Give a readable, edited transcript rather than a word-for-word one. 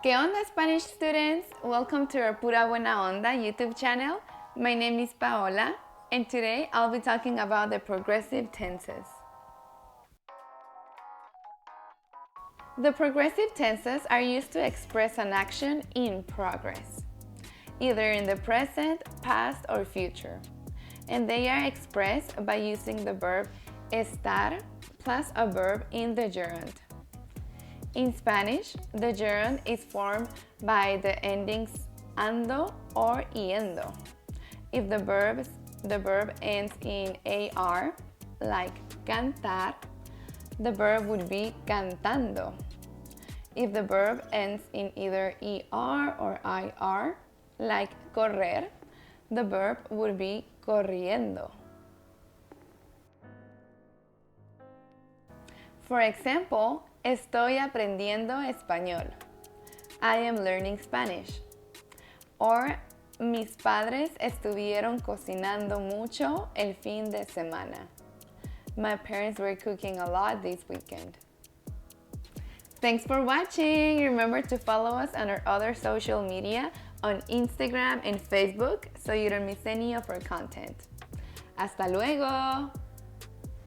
¿Qué onda, Spanish students? Welcome to our Pura Buena Onda YouTube channel. My name is Paola, and today I'll be talking about the progressive tenses. The progressive tenses are used to express an action in progress, either in the present, past, or future. And they are expressed by using the verb estar plus a verb in the gerund. In Spanish, the gerund is formed by the endings ando or yendo. If the verb ends in AR, like cantar, the verb would be cantando. If the verb ends in either ER or IR, like correr, the verb would be corriendo. For example, estoy aprendiendo español. I am learning Spanish. Or, mis padres estuvieron cocinando mucho el fin de semana. My parents were cooking a lot this weekend. Thanks for watching! Remember to follow us on our other social media on Instagram and Facebook so you don't miss any of our content. ¡Hasta luego!